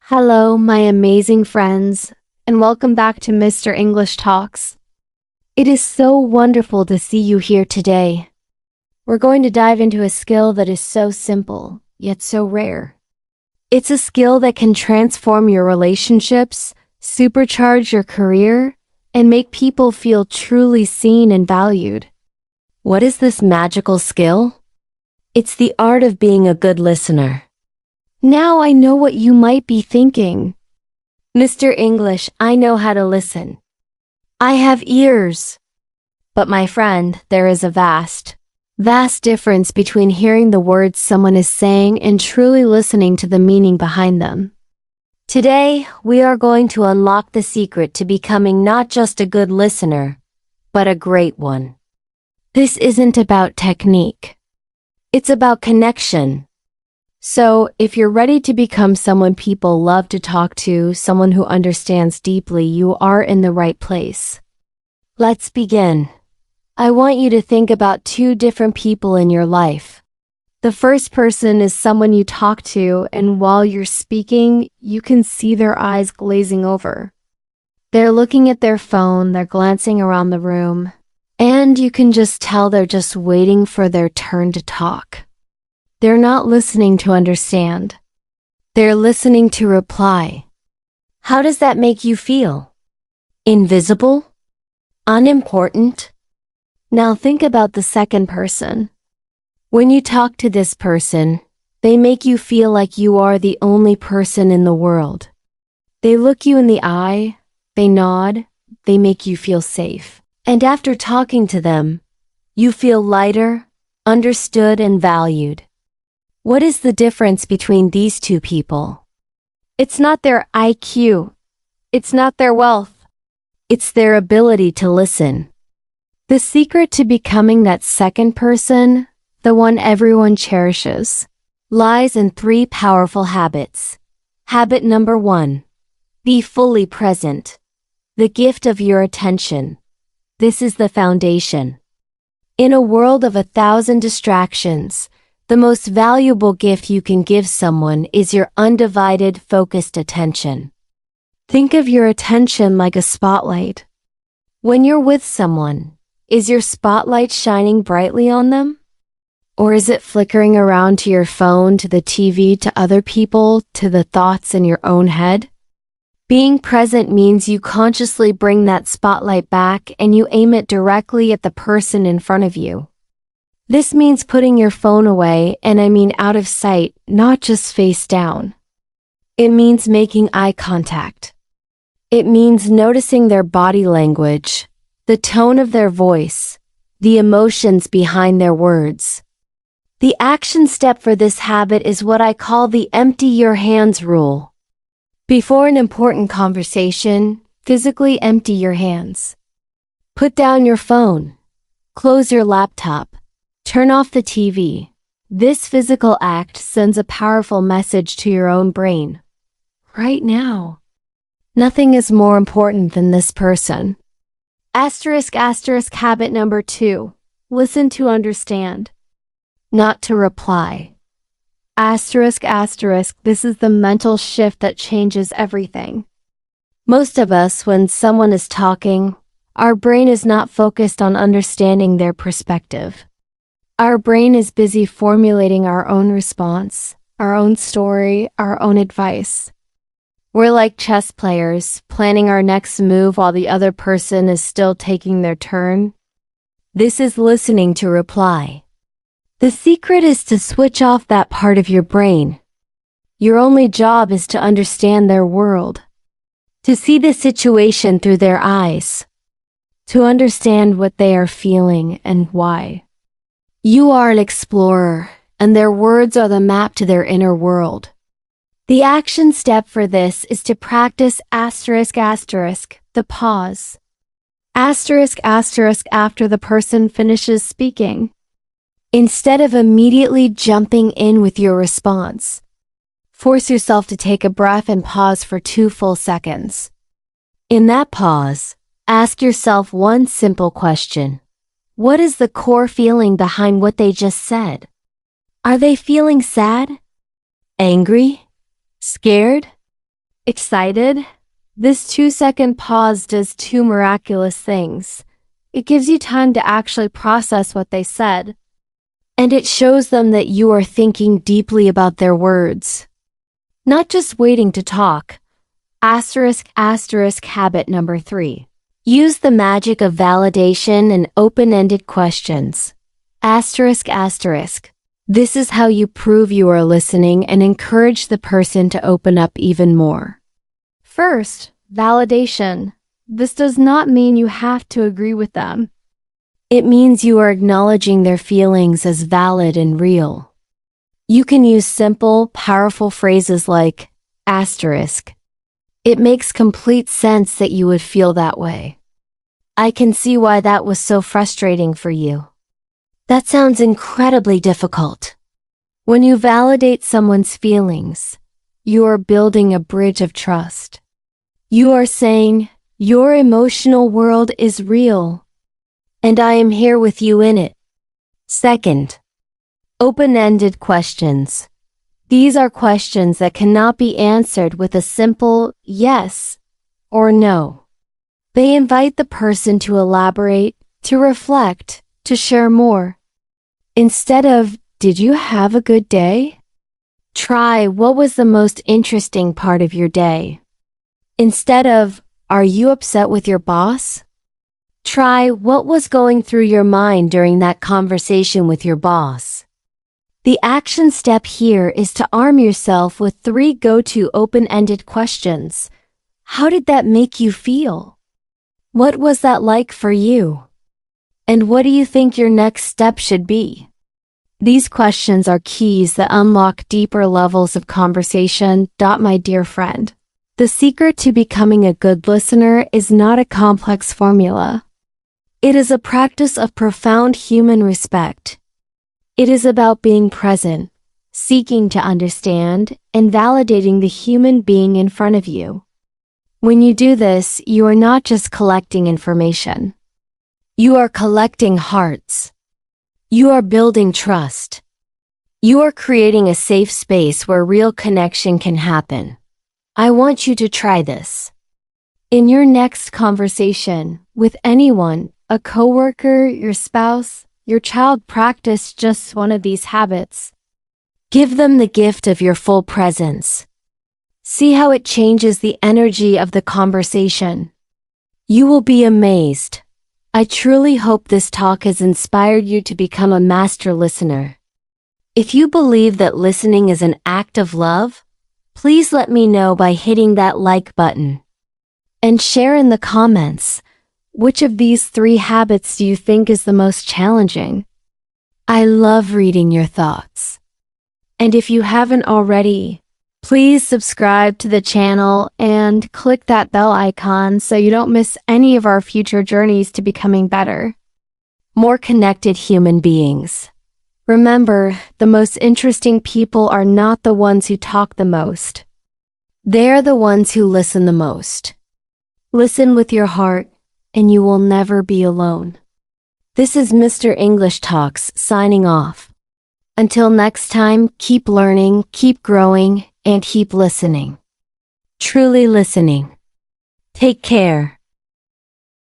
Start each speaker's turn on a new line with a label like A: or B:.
A: Hello, my amazing friends, and welcome back to Mr. English Talks. It is so wonderful to see you here today. We're going to dive into a skill that is so simple, yet so rare. It's a skill that can transform your relationships, supercharge your career, and make people feel truly seen and valued. What is this magical skill? It's the art of being a good listener. Now I know what you might be thinking. Mr. English, I know how to listen. I have ears. But my friend, there is a vast difference between hearing the words someone is saying and truly listening to the meaning behind them. Today, we are going to unlock the secret to becoming not just a good listener, but a great one. This isn't about technique. It's about connection. So, if you're ready to become someone people love to talk to, someone who understands deeply, you are in the right place. Let's begin. I want you to think about two different people in your life. The first person is someone you talk to, and while you're speaking, you can see their eyes glazing over. They're looking at their phone, they're glancing around the room, and you can just tell they're just waiting for their turn to talk. They're not listening to understand. They're listening to reply. How does that make you feel? Invisible? Unimportant? Now think about the second person. When you talk to this person, they make you feel like you are the only person in the world. They look you in the eye, they nod, they make you feel safe. And after talking to them, you feel lighter, understood, and valued. What is the difference between these two people? It's not their IQ. It's not their wealth. It's their ability to listen. The secret to becoming that second person, the one everyone cherishes, lies in three powerful habits. Habit number 1. Be fully present. The gift of your attention. This is the foundation. In a world of 1,000 distractions, the most valuable gift you can give someone is your undivided, focused attention. Think of your attention like a spotlight. When you're with someone, is your spotlight shining brightly on them? Or is it flickering around to your phone, to the TV, to other people, to the thoughts in your own head? Being present means you consciously bring that spotlight back and you aim it directly at the person in front of you. This means putting your phone away, and I mean out of sight, not just face down. It means making eye contact. It means noticing their body language, the tone of their voice, the emotions behind their words. The action step for this habit is what I call the empty your hands rule. Before an important conversation, physically empty your hands. Put down your phone. Close your laptop. Turn off the TV. This physical act sends a powerful message to your own brain. Right now. Nothing is more important than this person. Habit number 2. Listen to understand. Not to reply. This is the mental shift that changes everything. Most of us, when someone is talking, our brain is not focused on understanding their perspective. Our brain is busy formulating our own response, our own story, our own advice. We're like chess players, planning our next move while the other person is still taking their turn. This is listening to reply. The secret is to switch off that part of your brain. Your only job is to understand their world, to see the situation through their eyes, to understand what they are feeling and why. You are an explorer, and their words are the map to their inner world. The action step for this is to practice the pause. After the person finishes speaking. Instead of immediately jumping in with your response, force yourself to take a breath and pause for 2 full seconds. In that pause, ask yourself one simple question. What is the core feeling behind what they just said? Are they feeling sad? Angry? Scared? Excited? This 2-second pause does two miraculous things. It gives you time to actually process what they said, and it shows them that you are thinking deeply about their words, not just waiting to talk. Asterisk asterisk habit number 3. Use the magic of validation and open-ended questions. Asterisk asterisk. This is how you prove you are listening and encourage the person to open up even more. First, validation. This does not mean you have to agree with them. It means you are acknowledging their feelings as valid and real. You can use simple, powerful phrases like asterisk. It makes complete sense that you would feel that way. I can see why that was so frustrating for you. That sounds incredibly difficult. When you validate someone's feelings, you are building a bridge of trust. You are saying, your emotional world is real, and I am here with you in it. Second, open-ended questions. These are questions that cannot be answered with a simple yes or no. They invite the person to elaborate, to reflect, to share more. Instead of, did you have a good day? Try, what was the most interesting part of your day? Instead of, are you upset with your boss? Try, what was going through your mind during that conversation with your boss? The action step here is to arm yourself with 3 go-to open-ended questions. How did that make you feel? What was that like for you? And what do you think your next step should be? These questions are keys that unlock deeper levels of conversation. My dear friend, the secret to becoming a good listener is not a complex formula. It is a practice of profound human respect. It is about being present, seeking to understand, and validating the human being in front of you. When you do this, you are not just collecting information. You are collecting hearts. You are building trust. You are creating a safe space where real connection can happen. I want you to try this. In your next conversation with anyone, a coworker, your spouse, your child, practice just one of these habits. Give them the gift of your full presence. See how it changes the energy of the conversation. You will be amazed. I truly hope this talk has inspired you to become a master listener. If you believe that listening is an act of love, please let me know by hitting that like button. And share in the comments, which of these 3 habits do you think is the most challenging? I love reading your thoughts. And if you haven't already, please subscribe to the channel and click that bell icon so you don't miss any of our future journeys to becoming better, more connected human beings. Remember, the most interesting people are not the ones who talk the most. They're the ones who listen the most. Listen with your heart, and you will never be alone. This is Mr. English Talks signing off. Until next time, keep learning, keep growing, and keep listening. Truly listening. Take care.